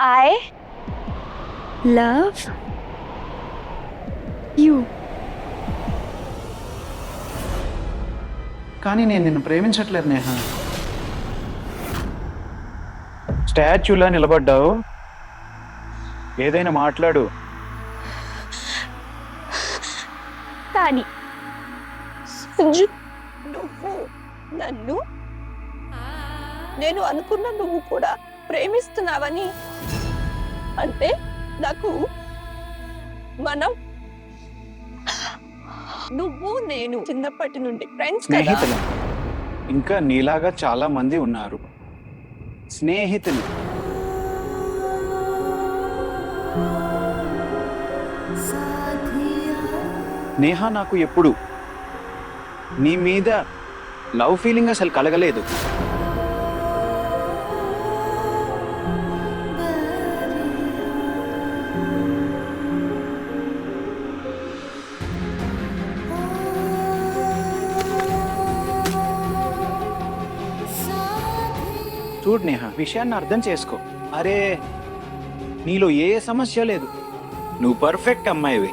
I love you. కానీ నేను నిన్ను ప్రేమించట్లేదు నేహ. స్టాచ్యూలా నిలబడ్డావు, ఏదైనా మాట్లాడు. కానీ సంజు, నువ్వు నన్ను నేను అనుకున్న నువ్వు కూడా ప్రేమిస్తున్నావని అంటే నాకు మనం నువ్వు నేను చిన్నప్పటి నుండి ఫ్రెండ్స్ కదా. స్నేహితులు ఇంకా నీలాగా చాలా మంది ఉన్నారు. స్నేహితులు నేహ, నాకు ఎప్పుడు నీ మీద లవ్ ఫీలింగ్ అసలు కలగలేదు. చూడు నేహ, విషయాన్ని అర్థం చేసుకో. అరే, నీలో ఏ సమస్య లేదు, నువ్వు పర్ఫెక్ట్ అమ్మాయివి.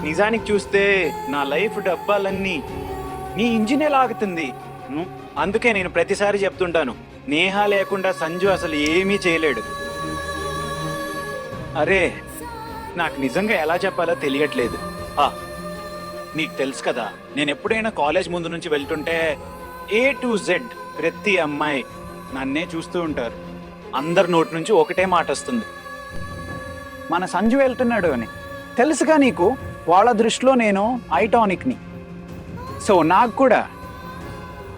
నిజానికి చూస్తే నా లైఫ్ డబ్బాలన్నీ నీ ఇంజినే లాగుతుంది. అందుకే నేను ప్రతిసారి చెప్తుంటాను, నేహ లేకుండా సంజు అసలు ఏమీ చేయలేడు. అరే, నాకు నిజంగా ఎలా చెప్పాలో తెలియట్లేదు. నీకు తెలుసు కదా, నేను ఎప్పుడైనా కాలేజ్ ముందు నుంచి వెళ్తుంటే A to Z ప్రతి అమ్మాయి నన్నే చూస్తూ ఉంటారు. అందరి నోటి నుంచి ఒకటే మాట వస్తుంది, మన సంజు వెళ్తున్నాడు అని. తెలుసుగా నీకు, వాళ్ళ దృష్టిలో నేను ఐటానిక్ని. సో నాకు కూడా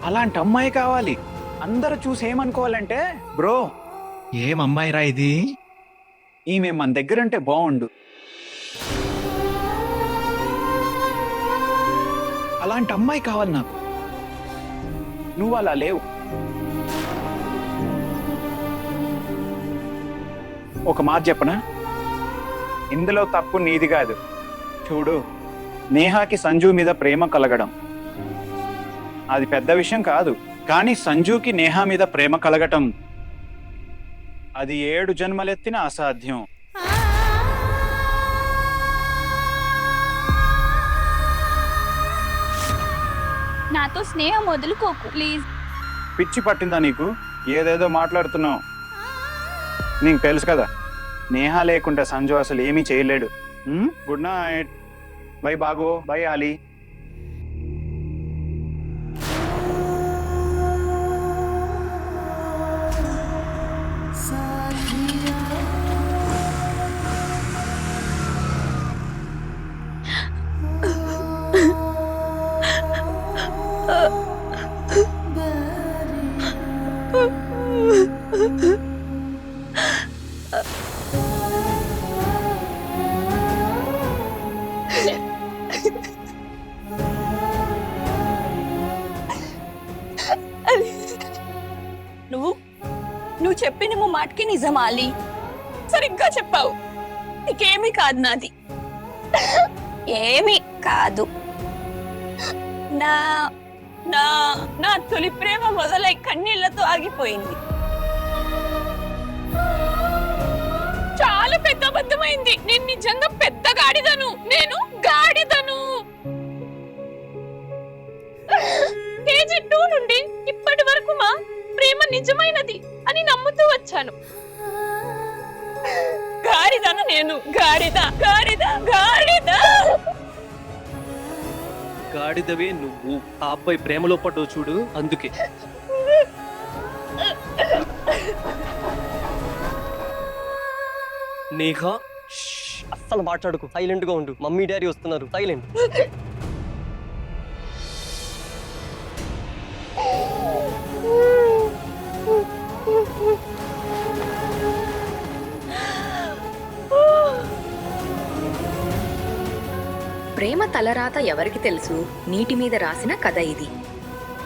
అలాంటి అమ్మాయి కావాలి. అందరూ చూసి ఏమనుకోవాలంటే, బ్రో ఏం అమ్మాయి రా ఇది, ఈమె మన దగ్గర అంటే బాగుండు. అలాంటి అమ్మాయి కావాలి నాకు. నువ్వు అలా లేవు. ఒక మాట చెప్పనా, ఇందులో తప్పు నీది కాదు. చూడు, నేహాకి సంజు మీద ప్రేమ కలగడం అది పెద్ద విషయం కాదు. కానీ సంజుకి నేహ మీద ప్రేమ కలగటం అది 7 జన్మలెత్తిన అసాధ్యం. నాతో స్నేహం వదులుకోకు ప్లీజ్. పిచ్చి పట్టిందా నీకు? ఏదేదో మాట్లాడుతున్నావు. నీకు తెలుసు కదా, నేహ లేకుండా సంజు అసలు ఏమీ చేయలేడు. Good night. Bye Bago, bye Ali. నువ్వు చెప్పిన మాటకి నిజమాలి. సరిగ్గా చెప్పావు. నీకేమీ కాదు, నాది ఏమీ కాదు. నా నా నా తొలి ప్రేమ మొదలై కన్నీళ్లతో ఆగిపోయింది. చాలా పెద్ద అబద్ధమైంది. నేను నిజంగా పెద్ద గాడిదను. నేను గాడిదను. KG2 నుండి ఇప్పటి వరకు మా ప్రేమ నిజమైనది అని నమ్ముతూ వచ్చాను. గాడిదను నేను. గాడిద గాడిద గాడిద. గాడిదవే నువ్వు. ఆ అబ్బాయి ప్రేమలో పడ్డావు చూడు, అందుకే. నేహ, అస్సలు మాట్లాడుకు, సైలెంట్ గా ఉండు. మమ్మీ డాడీ వస్తున్నారు, సైలెంట్. ప్రేమ తలరాత ఎవరికి తెలుసు? నీటి మీద రాసిన కథ ఇది.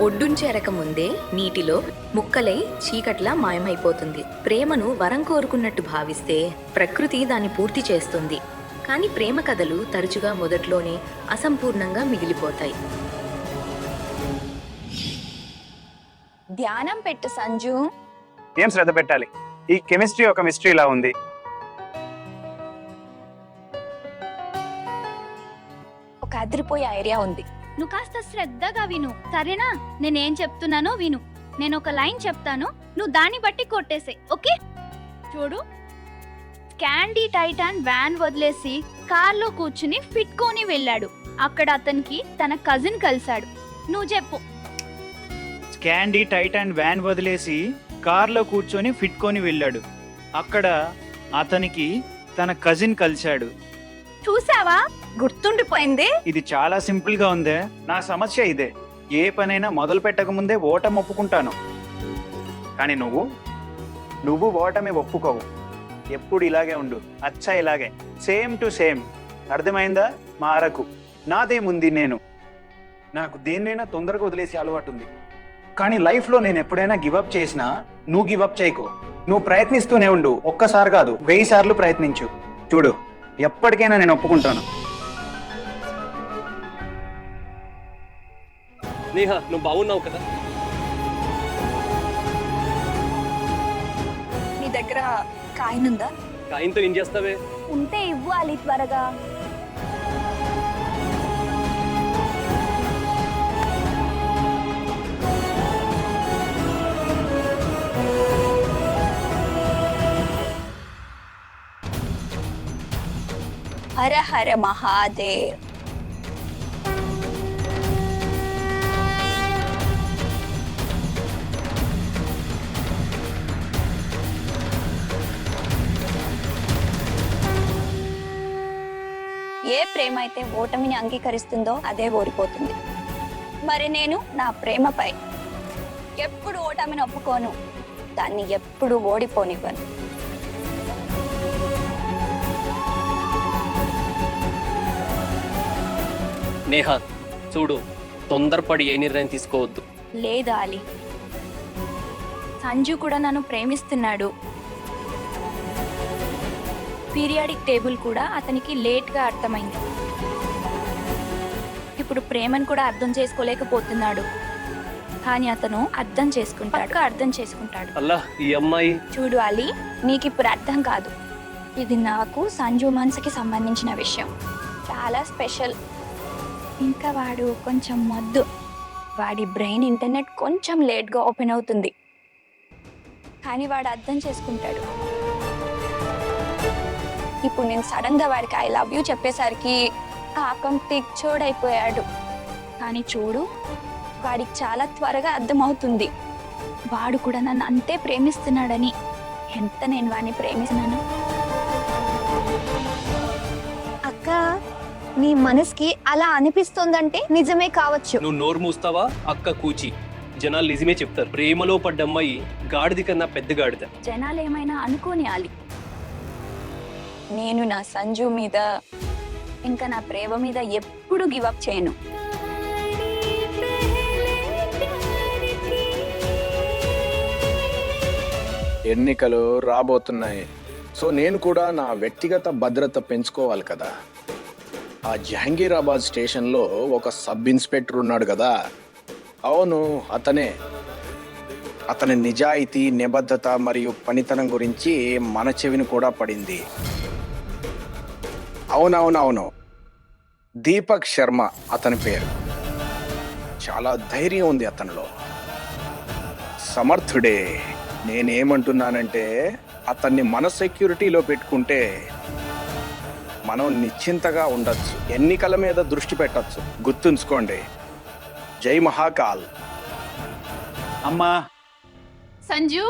ఒడ్డుంచేరక ముందే నీటిలో ముక్కలై చీకట్లా మాయమైపోతుంది. ప్రేమను వరం కోరుకున్నట్టు భావిస్తే ప్రకృతి దాన్ని పూర్తి చేస్తుంది. కానీ ప్రేమ కథలు తరచుగా మొదట్లోనే అసంపూర్ణంగా మిగిలిపోతాయి. ధ్యానం పెట్టు సంజు. ఏం శ్రద్ధ పెట్టాలి? ఈ కెమిస్ట్రీ ఒక మిస్టరీలా ఉంది. ఒక అదిరిపోయే ఐడియా ఉంది. నువ్వు కాస్త శ్రద్ధగా విను, సరేనా? నేనేం చెప్తున్నానో విను. నేను ఒక లైన్ చెప్తాను, నువ్వు దాన్ని బట్టి కొట్టేసే, ఓకే? చూడు, క్యాండీ టైటాన్ వ్యాన్ వదిలేసి కార్లో కూర్చుని ఫిట్కోని వెళ్ళాడు. అక్కడ అతనికి తన కజిన్ కలిశాడు. నువ్వు చెప్పు. క్యాండీ టైటాన్ వ్యాన్ వదిలేసి కార్లో కూర్చొని ఫిట్కొని వెళ్ళాడు. అక్కడ అతనికి తన కజిన్ కలిశాడు. చూసావా? గుర్తుండిపోయింది. ఇది చాలా సింపుల్ గా ఉందే. నా సమస్య ఇదే, ఏ పనైనా మొదలు పెట్టక ముందే ఓటమి ఒప్పుకుంటాను. కానీ నువ్వు ఓటమి ఒప్పుకోవు. ఎప్పుడు ఇలాగే ఉండు, అచ్చా ఇలాగే, సేమ్ టు సేమ్. అర్థమైందా? మారకు. నాదేముంది, నాకు దేన్నైనా తొందరగా వదిలేసి అలవాటు ఉంది. కానీ లైఫ్లో నేను ఎప్పుడైనా గివప్ చేసినా నువ్వు గివప్ చేయకు. నువ్వు ప్రయత్నిస్తూనే ఉండు. ఒక్కసారి కాదు, 1000 సార్లు ప్రయత్నించు. చూడు, ఎప్పటికైనా నేను ఒప్పుకుంటాను. నేహా, నువ్వు బాగున్నావు కదా? నీ దగ్గర కాయిన్ ఉందా? కాయంతో ఏం చేస్తావే? ఉంటే ఇవ్వాలి త్వరగా. హర హర మహాదేవ్. ఏ ప్రేమ అయితే ఓటమిని అంగీకరిస్తుందో అదే ఓడిపోతుంది. మరి నేను నా ప్రేమపై ఎప్పుడు ఓటమిని ఒప్పుకోను, దాన్ని ఎప్పుడు ఓడిపోనివ్వను. నేహా, చూడు, తొందరపడి ఏ నిర్ణయం తీసుకోవద్దు. లేదా అలీ, సంజు కూడా నన్ను ప్రేమిస్తున్నాడు. పీరియాడిక్ టేబుల్ కూడా అతనికి లేట్గా అర్థమైంది. ఇప్పుడు ప్రేమను కూడా అర్థం చేసుకోలేకపోతున్నాడు. కానీ అతను అర్థం చేసుకుంటాడు. అల్లా, ఈ అమ్మాయి. చూడు అలీ, నీకు ఇప్పుడు అర్థం కాదు. ఇది నాకు సంజు మనసుకి సంబంధించిన విషయం, చాలా స్పెషల్. ఇంకా వాడు కొంచెం మొద్దు. వాడి బ్రెయిన్ ఇంటర్నెట్ కొంచెం లేట్గా ఓపెన్ అవుతుంది, కానీ వాడు అర్థం చేసుకుంటాడు. ఇప్పుడు నేను సడన్ గా వాడికి ఐ లవ్ యూ చెప్పేసరికి పాపం పిచ్చోడైపోయాడు. కానీ చూడు, వాడికి చాలా త్వరగా అర్థమవుతుంది వాడు కూడా నన్ను అంతే ప్రేమిస్తున్నాడని. ఎంత నేను వాడిని ప్రేమిస్తున్నాను. అక్క, నీ మనసుకి అలా అనిపిస్తోందంటే నిజమే కావచ్చు. నువ్వు నోరు మూస్తావా అక్క కూచి? జనాలు నిజమే చెప్తారు. ప్రేమలో పడ్డ అమ్మాయి గాడిది కన్నా పెద్ద గాడిద. జనాలు ఏమైనా అనుకోని ఆలి, నేను నా సంజు మీద ఇంకా నా ప్రేమ మీద ఎప్పుడు గివప్ చేయను. ఎన్నికలు రాబోతున్నాయి. సో నేను కూడా నా వ్యక్తిగత భద్రత పెంచుకోవాలి కదా. ఆ జహంగీరాబాద్ స్టేషన్లో ఒక సబ్ ఇన్స్పెక్టర్ ఉన్నాడు కదా. అవును, అతని నిజాయితీ, నిబద్ధత మరియు పనితనం గురించి మన చెవిని కూడా పడింది. అవునవునవును, దీపక్ శర్మ అతని పేరు. చాలా ధైర్యం ఉంది అతనిలో, సమర్థుడే. నేనేమంటున్నానంటే అతన్ని మన సెక్యూరిటీలో పెట్టుకుంటే మనం నిశ్చింతగా ఉండొచ్చు, ఎన్నికల మీద దృష్టి పెట్టచ్చు. గుర్తుంచుకోండి. జై మహాకాల్. అమ్మా, సంజు,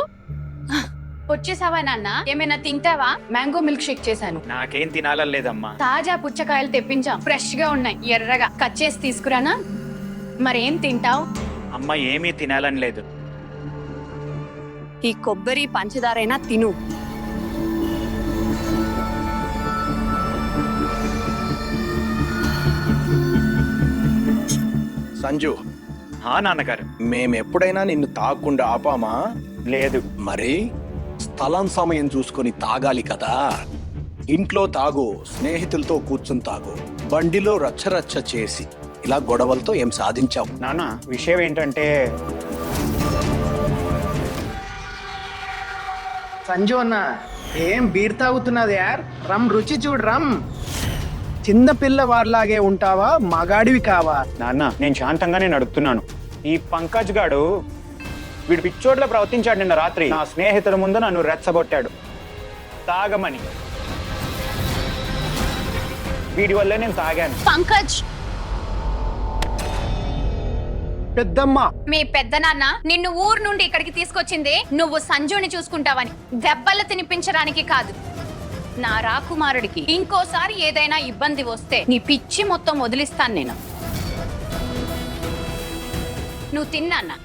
వచ్చేసావా నాన్న? ఏమైనా తింటావా? మ్యాంగో మిల్క్ షేక్ చేశాను. నాకేం తినాలని లేదమ్మా. తాజా పుచ్చకాయలు తెప్పించాం, ఫ్రెష్ గా ఉన్నాయి, ఎర్రగా కట్ చేసి తీసుకురానా? మరేం తింటావు? అమ్మ, ఏమీ తినాలని లేదు. ఈ కొబ్బరి పంచదారైనా తిను. సంజు. నాన్నగారు, మేమెప్పుడైనా నిన్ను తాగకుండా ఆపామా? లేదు. మరి స్థలం సమయం చూసుకొని తాగాలి కదా. ఇంట్లో తాగు, స్నేహితులతో కూర్చుని తాగు, బండిలో రచ్చరచ్చ చేసి ఇలా గొడవలతో ఏం సాధించావు? నాన్న, విషయం ఏంటంటే సంజు అన్న ఏం బీర్ తాగుతున్నది యార్ రమ్ రుచి చూడు రమ్ చిన్న పిల్ల వారిలాగే ఉంటావా మగాడివి కావా నాన్న నేను శాంతంగానే నడుపుతున్నాను. ఈ పంకజ్ గాడు వీడు పిచ్చోట్ల ప్రవర్తించాడు నిన్న రాత్రి. నా స్నేహితుల ముందు నన్ను రెచ్చగొట్టాడు తాగమని. వీడి వల్లే నేను తాగాను. పంకజ్, పెద్దమ్మ మీ పెద్దనాన్న నిన్ను ఊరు నుండి ఇక్కడికి తీసుకొచ్చింది నువ్వు సంజుని చూసుకుంటావని, దెబ్బలు తినిపించడానికి కాదు. నా రాకుమారుడికి ఇంకోసారి ఏదైనా ఇబ్బంది వస్తే నీ పిచ్చి మొత్తం వదిలిస్తాను నేను. నువ్వు తిన్నానా?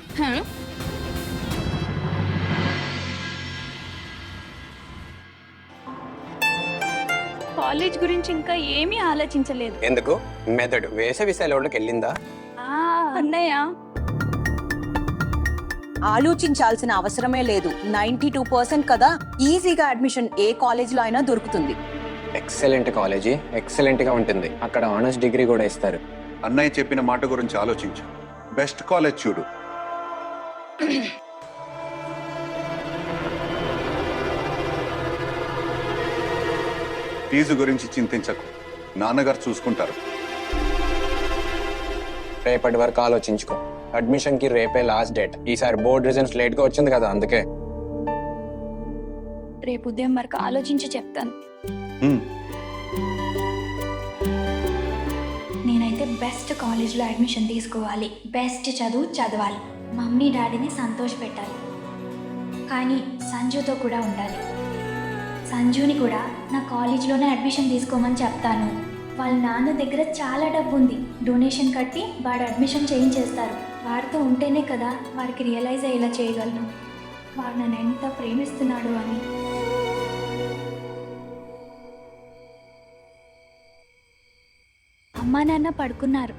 కాలేజ్ గురించి ఇంకా ఏమీ ఆలోచించలేదు. ఎందుకు? మెదడు వేసవి సెలవులకు వెళ్ళిందా? అన్నయ్య, ఆలోచించాల్సిన అవసరమే లేదు. 92% కదా, ఈజీగా అడ్మిషన్ ఏ కాలేజీలో అయినా దొరుకుతుంది. ఎక్సలెంట్ కాలేజీ, ఎక్సలెంట్ గా ఉంటుంది. అక్కడ ఆనర్స్ డిగ్రీ కూడా ఇస్తారు. అన్నయ్య చెప్పిన మాట గురించి ఆలోచించు. బెస్ట్ కాలేజ్ చూడు. ఫీజు గురించి చింతించకు, నాన్నగారు చూసుకుంటారు. రేపటి వరకు ఆలోచించుకో. అడ్మిషన్ కి రేపే లాస్ట్ డేట్. ఈసారి బోర్డ్ రిజల్ట్స్ లేట్ గా వచ్చింది కదా, అందుకే. రేపు ఉదయం వరకు ఆలోచించి చెప్తాను. నేనైతే బెస్ట్ కాలేజ్లో అడ్మిషన్ తీసుకోవాలి, బెస్ట్ చదువు చదవాలి, మమ్మీ డాడీని సంతోష పెట్టాలి. కానీ సంజుతో కూడా ఉండాలి. సంజుని కూడా నా కాలేజ్లోనే అడ్మిషన్ తీసుకోమని చెప్తాను. వాళ్ళ నాన్న దగ్గర చాలా డబ్బు ఉంది. డొనేషన్ కట్టి వాడు అడ్మిషన్ చేయించేస్తారు. వాడితో ఉంటేనే కదా వారికి రియలైజ్ అయ్యేలా చేయగలను వాడు నన్ను ఎంత ప్రేమిస్తున్నాడు అని. అమ్మా నాన్న పడుకున్నారు.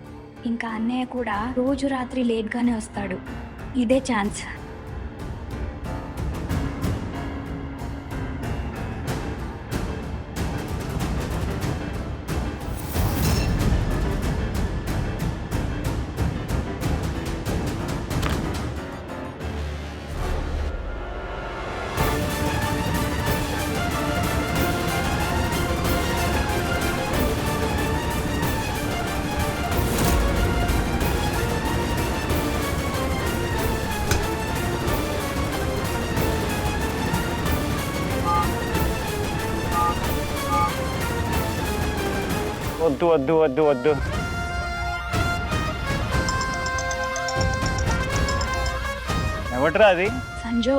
ఇంకా అన్నయ్య కూడా రోజు రాత్రి లేట్గానే వస్తాడు. ఇదే ఛాన్స్. వద్దు వద్దు వద్దు వద్దు. ఎవట్రా అది? సంజో,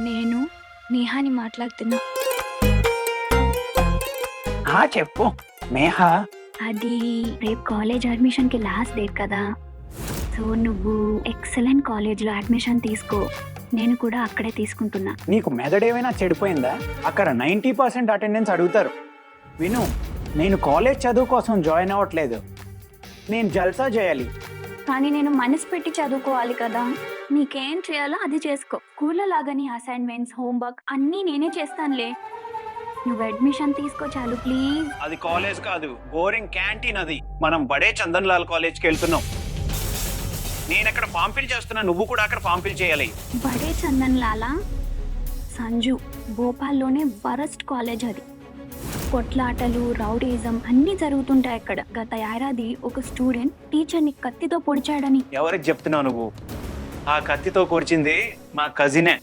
నేను నేహాని మాట్లాడుతున్నా. చెప్పు మేహా. అది రేపు కాలేజ్ అడ్మిషన్కి లాస్ట్ డేట్ కదా, సో నువ్వు ఎక్సలెంట్ కాలేజ్లో అడ్మిషన్ తీసుకో. నేను కూడా అక్కడే తీసుకుంటున్నా. నీకు మెదడేమైనా చెడిపోయిందా? అక్కడ 90% అటెండెన్స్ అడుగుతారు. విను, నేను కాలేజ్ చదువు కోసం జాయిన్ అవ్వట్లేదు. నేను జల్సా చేయాలి. కానీ నేను మనసు పెట్టి చదువుకోవాలి కదా. నీకేం చేయాలో అది చేసుకో. స్కూల్లో లాగానే అసైన్మెంట్స్, హోంవర్క్ అన్నీ నేనే చేస్తానులే. నువ్వు అడ్మిషన్ తీసుకో చాలు ప్లీజ్. అది కాలేజ్ కాదు, బోరింగ్ క్యాంటీన్ అది. మనం బడే చందన్ లాల్ కాలేజ్కి వెళ్తున్నాం. నేను అక్కడ ఫామ్ ఫిల్ చేస్తున్నా, నువ్వు కూడా అక్కడ ఫామ్ ఫిల్ చేయాలి. బడే చందన్ లాలా? సంజు, భోపాల్లోనే వరస్ట్ కాలేజ్ అది. కొట్లాటలు, రౌడీజం అన్నీ జరుగుతుంటాయి అక్కడ. గత ఏడాది ఒక స్టూడెంట్ టీచర్ని కత్తితో పొడిచాడని. ఎవరికి చెప్తున్నావు నువ్వు? ఆ కత్తితో కూర్చింది మా కజినే.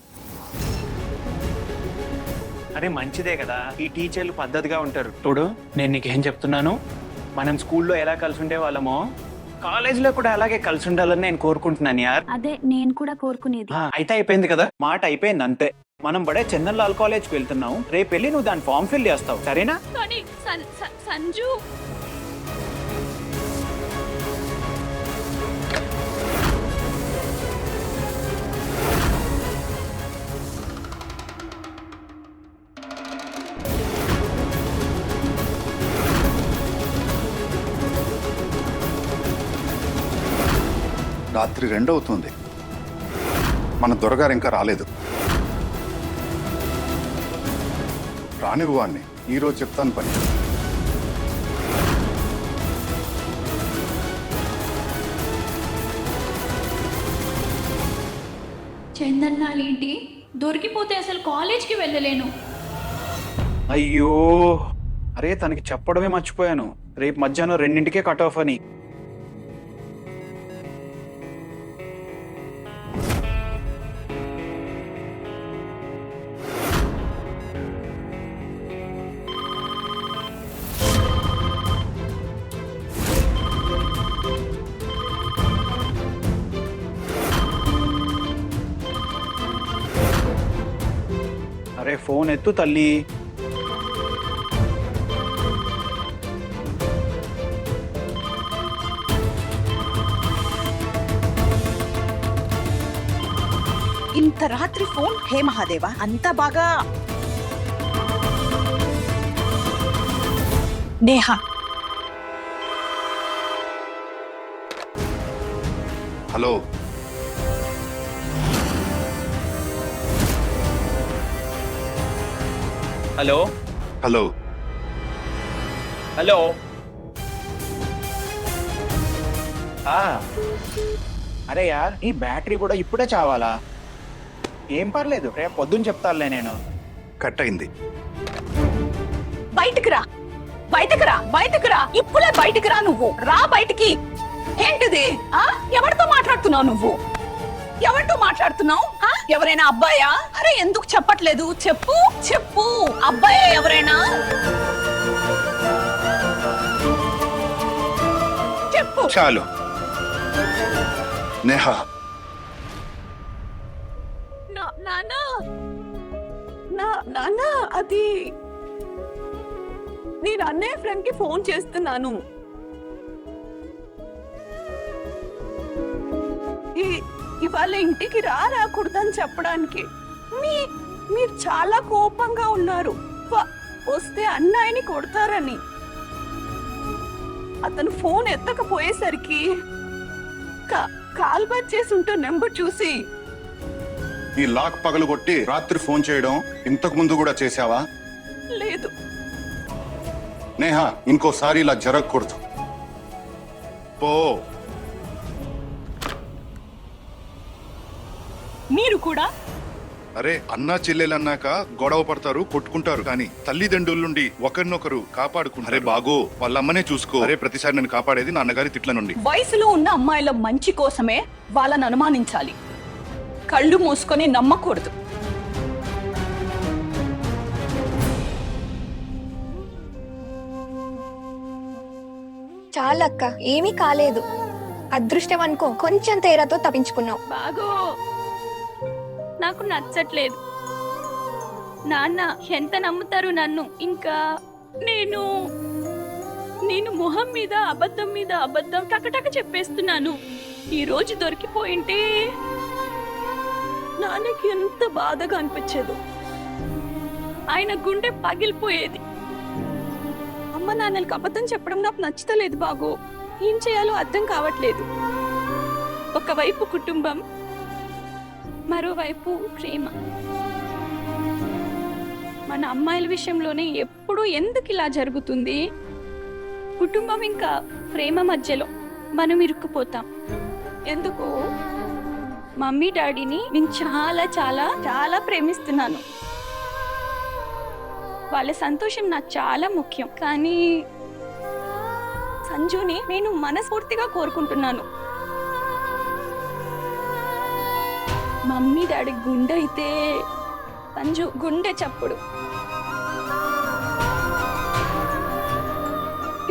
అరే మంచిదే కదా, ఈ టీచర్లు పద్ధతిగా ఉంటారు. చూడు, నేను నీకేం చెప్తున్నాను, మనం స్కూల్లో ఎలా కలిసి ఉండే వాళ్ళమో కాలేజ్ లో కూడా అలాగే కలిసి ఉండాలని నేను కోరుకుంటున్నాను యార్. అదే నేను కూడా కోరుకునేది. అయితే అయిపోయింది కదా, మాట అయిపోయింది అంతే. మనం బడే చందన్ లాల్ కాలేజ్కి వెళ్తున్నాం. రేపు వెళ్ళి నువ్వు దాని ఫామ్ ఫిల్ చేస్తావు, సరేనా? కానీ సంజు, రాత్రి 2 అవుతుంది. మన దొరగారు ఇంకా రాలేదు. రానివ్వు వాణ్ణి, ఈరోజు చెప్తాను పని. చందన్ లాల్ ఏంటి దొరికిపోతే అసలు కాలేజ్కి వెళ్ళలేను. అయ్యో, అరే తనకి చెప్పడమే మర్చిపోయాను, రేపు మధ్యాహ్నం 2ంటికే కట్ ఆఫ్ అని. అరే ఫోన్ ఎత్తు తల్లి. ఇంత రాత్రి ఫోన్? హే మహాదేవా, అంత బాగా. Neha, hello hello hello hello. అరే యార్, ఈ బ్యాటరీ కూడా ఇప్పుడే చావాలా? ఏం పర్లేదు, రేపు పొద్దున్న చెప్తానులే నేను. కట్ అయింది. బయటికి రా, బయటికి రా, బయటికి రా, ఇప్పుడే బయటికి రా. నువ్వు రా బయటికి. ఏంటిది? ఎవరితో మాట్లాడుతున్నావు నువ్వు? ఎవరితో మాట్లాడుతున్నావు? ఎవరైనా అబ్బాయా? అరే ఎందుకు చెప్పట్లేదు? చెప్పు చెప్పు, అబ్బాయా ఎవరైనా? చెప్పు. చాలు నేహా. నాన్న, అది నేను అన్నయ్య ఫ్రెండ్ కి ఫోన్ చేస్తున్నాను. ఇవాళ ఇంటికి రాకూడదని చెప్పడానికి. మీరు చాలా కోపంగా ఉన్నారు. వస్తే అన్నయ్యని కొడతారని. అతను ఫోన్ ఎత్తకపోయేసరికి కాల్ బ్యాక్ చేసి ఉంటే నెంబర్ చూసి ఈ లాక్ పగలగొట్టి రాత్రి ఫోన్ చేయడం ఇంతకు ముందు కూడా చేసావా? లేదు. నేహా, ఇంకోసారి ఇలా జరగకూడదు. పో. మీరు కూడా అరే అన్నా చెల్లెలన్నాక గొడవ పడతారు, కొట్టుకుంటారు, కానీ తల్లిదండ్రుల నుండి ఒకరినొకరు కాపాడుకుంటారు. అరే బాగో, వాళ్ళ అమ్మనే చూసుకో. అరే ప్రతిసారి నన్ను కాపాడేది నాన్నగారి తిట్ల నుండి. వయసులో ఉన్న అమ్మాయిల మంచి కోసమే వాళ్ళని అనుమానించాలి, కళ్ళు మూసుకొని నమ్మకూడదు. చాలక్క, ఏమీ కాలేదు. అదృష్టం అనుకో, కొంచెం తేడాతో తప్పించుకున్నావు. బాగో, నాకు నచ్చట్లేదు. నాన్న ఎంత నమ్ముతారు నన్ను? ఇంకా నేను మొహం మీద అబద్ధం టకటక చెప్పేస్తున్నాను. ఈ రోజు దొరికిపోయింటే నాన్నకి ఎంత బాధగా అనిపించేది. ఆయన గుండె పగిలిపోయేది. అమ్మ నాన్నలకి అబద్ధం చెప్పడం నాకు నచ్చలేదు బాగో. ఏం చేయాలో అర్థం కావట్లేదు. ఒకవైపు కుటుంబం, మరోవైపు ప్రేమ. మన అమ్మాయిల విషయంలోనే ఎప్పుడు ఎందుకు ఇలా జరుగుతుంది? కుటుంబం ఇంకా ప్రేమ మధ్యలో మనం ఇరుక్కుపోతాం. ఎందుకు? మమ్మీ డాడీని నేను చాలా చాలా చాలా ప్రేమిస్తున్నాను. వాళ్ళ సంతోషం నాకు చాలా ముఖ్యం. కానీ సంజుని నేను మనస్ఫూర్తిగా కోరుకుంటున్నాను. మమ్మీ డాడీ గుండె అయితే సంజు గుండె చప్పుడు.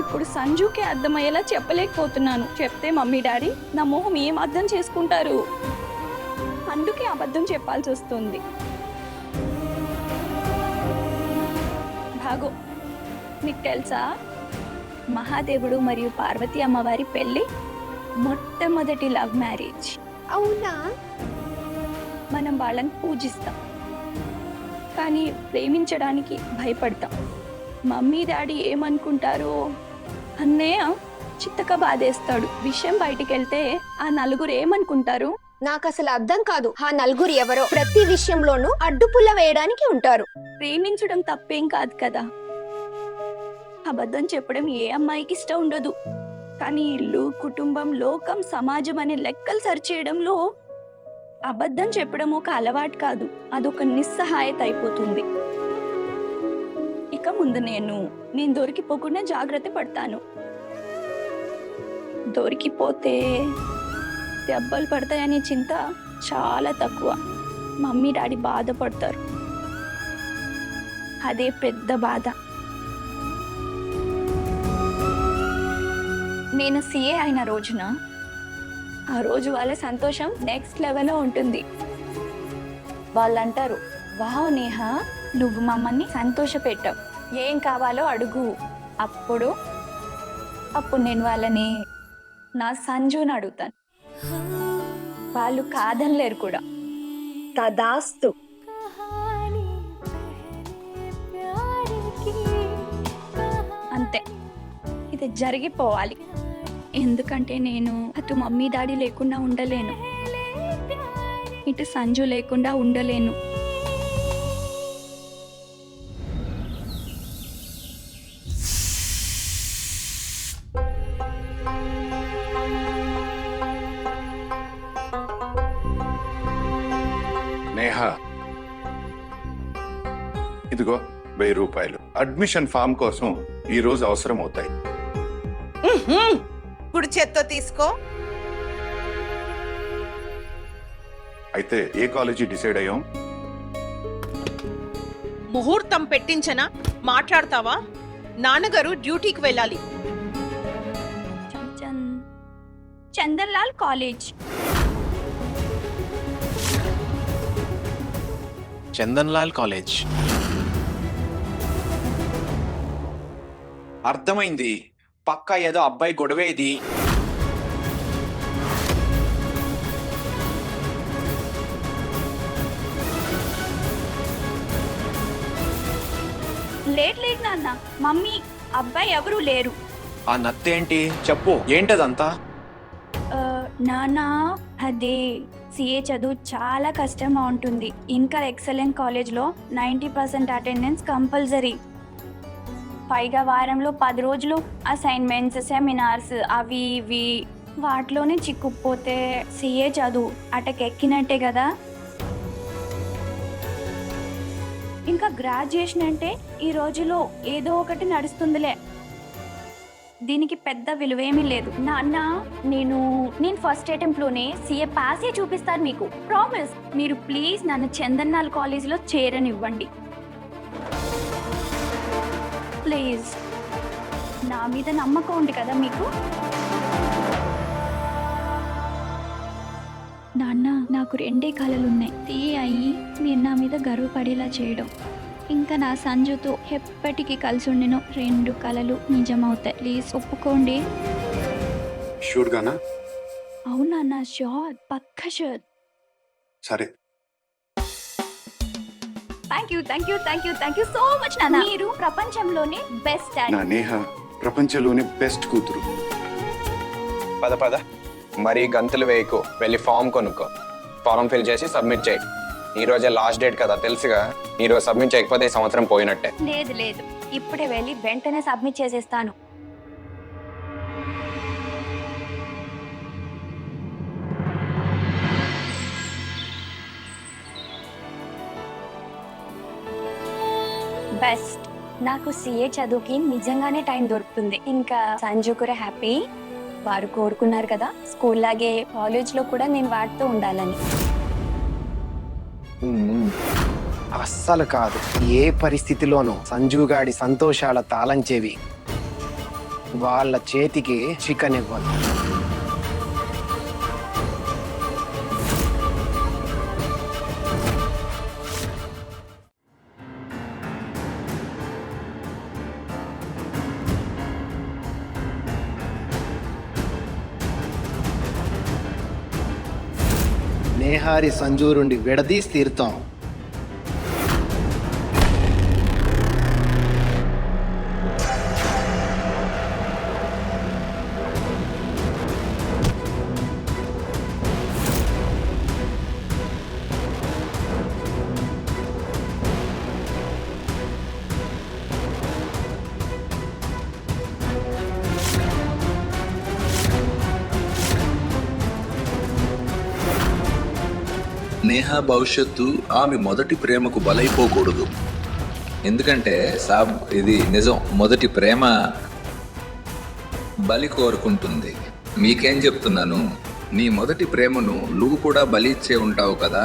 ఇప్పుడు సంజుకి అర్థమయ్యేలా చెప్పలేకపోతున్నాను. చెప్తే మమ్మీ డాడీ నా మొహం ఏం అర్థం చేసుకుంటారు? అందుకే అబద్ధం చెప్పాల్సి వస్తుంది. భాగో, నీకు తెలుసా, మహాదేవుడు మరియు పార్వతి అమ్మవారి పెళ్లి మొట్టమొదటి లవ్ మ్యారేజ్. అవునా? మనం వాళ్ళని పూజిస్తాం, కానీ ప్రేమించడానికి భయపడతాం. మమ్మీ డాడీ ఏమనుకుంటారో అన్నయ్య చిత్తక బాధేస్తాడు. విషయం బయటికి వెళ్తే ఆ నలుగురు ఏమనుకుంటారు? నాకు అసలు అర్థం కాదు. ఆ నలుగురు ఎవరో ప్రతి విషయంలోనూ అడ్డుపుల్ల వేయడానికి ఉంటారు. ప్రేమించడం తప్పేం కాదు కదా. అబద్ధం చెప్పడం ఏ అమ్మాయికి ఇష్టం ఉండదు. కానీ ఇల్లు, కుటుంబం, లోకం, సమాజం అనే లెక్కలు సరిచేయడంలో అబద్ధం చెప్పడం ఒక అలవాటు కాదు, అదొక నిస్సహాయత అయిపోతుంది. ఇక ముందు నేను దొరికిపోకుండా జాగ్రత్త పడతాను. దొరికిపోతే దెబ్బలు పడతాయనే చింత చాలా తక్కువ. మమ్మీ డాడీ బాధపడతారు, అదే పెద్ద బాధ. నేను సీఏ అయిన రోజున ఆ రోజు వాళ్ళ సంతోషం నెక్స్ట్ లెవెల్లో ఉంటుంది. వాళ్ళు అంటారు, వావ్ నేహా, నువ్వు మమ్మల్ని సంతోష పెట్టావు, ఏం కావాలో అడుగు. అప్పుడు నేను వాళ్ళని నా సంజుని అడుగుతాను. వాళ్ళు కాదనలేరు కూడా. తదాస్తు. అంతే, ఇది జరిగిపోవాలి. ఎందుకంటే నేను అటు మమ్మీ డాడీ లేకుండా ఉండలేను, ఇటు సంజు లేకుండా ఉండలేను. నేహా, ఇదిగో 1000 రూపాయలు అడ్మిషన్ ఫామ్ కోసం ఈ రోజు అవసరం అవుతాయి. కుడి చేత్తో తీసుకో. అయితే ఏ కాలేజీ డిసైడ్ అయ్యాం? ముహూర్తం పెట్టించనా? మాట్లాడతావా? నాన్నగారు డ్యూటీకి వెళ్ళాలి. చందన్లాల్ కాలేజ్. చందన్లాల్ కాలేజ్. అర్థమైంది, పక్కా ఏదో అబ్బాయి గొడవే ఇది. లేదు నాన్న, మమ్మీ అబ్బాయి ఎవరు లేరు. ఆ నత్తేంటి చెప్పు, ఏంటదంతా? నాన్న, అదే సిఏ చదువు చాలా కష్టంగా ఉంటుంది. ఇంకా ఎక్సలెంట్ కాలేజ్లో 90% అటెండెన్స్ కంపల్సరీ. పైగా వారంలో 10 రోజులు అసైన్మెంట్స్, సెమినార్స్, అవి ఇవి, వాటిలోనే చిక్కుపోతే సిఏ చదువు అటకెక్కినట్టే కదా. ఇంకా గ్రాడ్యుయేషన్ అంటే ఈ రోజులో ఏదో ఒకటి నడుస్తుందిలే, దీనికి పెద్ద విలువేమీ లేదు. నాన్న, నేను ఫస్ట్ అటెంప్ట్లోనే సిఏ పాసే చూపిస్తాను మీకు, ప్రామిస్. మీరు ప్లీజ్ నన్ను చందన్నాల్ కాలేజీలో చేరనివ్వండి ప్లీజ్. నా మీద నమ్మకం ఉంది కదా మీకు. నాన్న, నాకు 2 కలలున్నాయి. సిఏ అయ్యి మీరు నా మీద గర్వపడేలా చేయడం, ఇంకా నా సంజుతో ఎప్పటికీ కలిసి ఉండిన 2 కలలు నిజమవుతాయి. ప్లీజ్ ఒప్పుకోండి. షూర్ గానా? అవునా? షూర్, పక్కా షూర్. సరే. థ్యాంక్ యూ సో మచ్ నాన్న. మీరు ప్రపంచంలోనే బెస్ట్ డాడీ. నా నేహ ప్రపంచంలోనే బెస్ట్ కూతురు. పద మరీ గంతులు వేయకు, వెళ్ళి ఫామ్ కొనుక్కో, ఫారం ఫిల్ చేసి సబ్మిట్ చేయి. ఈ రోజే లాస్ట్ డేట్ కదా, తెలుసుగా. ఈ రోజు సబ్మిట్ చేయకపోతే ఈ సంవత్సరం పోయినట్టే. లేదు, ఇప్పుడే వెళ్ళి వెంటనే సబ్మిట్ చేసేస్తాను. బెస్ట్. నాకు సిఏ చదువుకి నిజంగానే టైం దొరుకుతుంది. ఇంకా సంజు కూడా హ్యాపీ. వారు కోరుకున్నారు కదా, స్కూల్ లాగే కాలేజ్లో కూడా నేను వాడుతూ ఉండాలని. అస్సలు కాదు, ఏ పరిస్థితిలోనూ సంజు గాడి సంతోషాల తాళం చెవి వాళ్ళ చేతికి చిక్కనివ్వదు. నేహారి సంజు నుండి విడదీసి తీరుతాం. నేహా భవిష్యత్తు ఆమె మొదటి ప్రేమకు బలైపోకూడదు. ఎందుకంటే సాబ్, ఇది నిజం, మొదటి ప్రేమ బలి కోరుకుంటుంది. మీకేం చెప్తున్నాను, నీ మొదటి ప్రేమను నువ్వు కూడా బలి ఇచ్చే ఉంటావు కదా.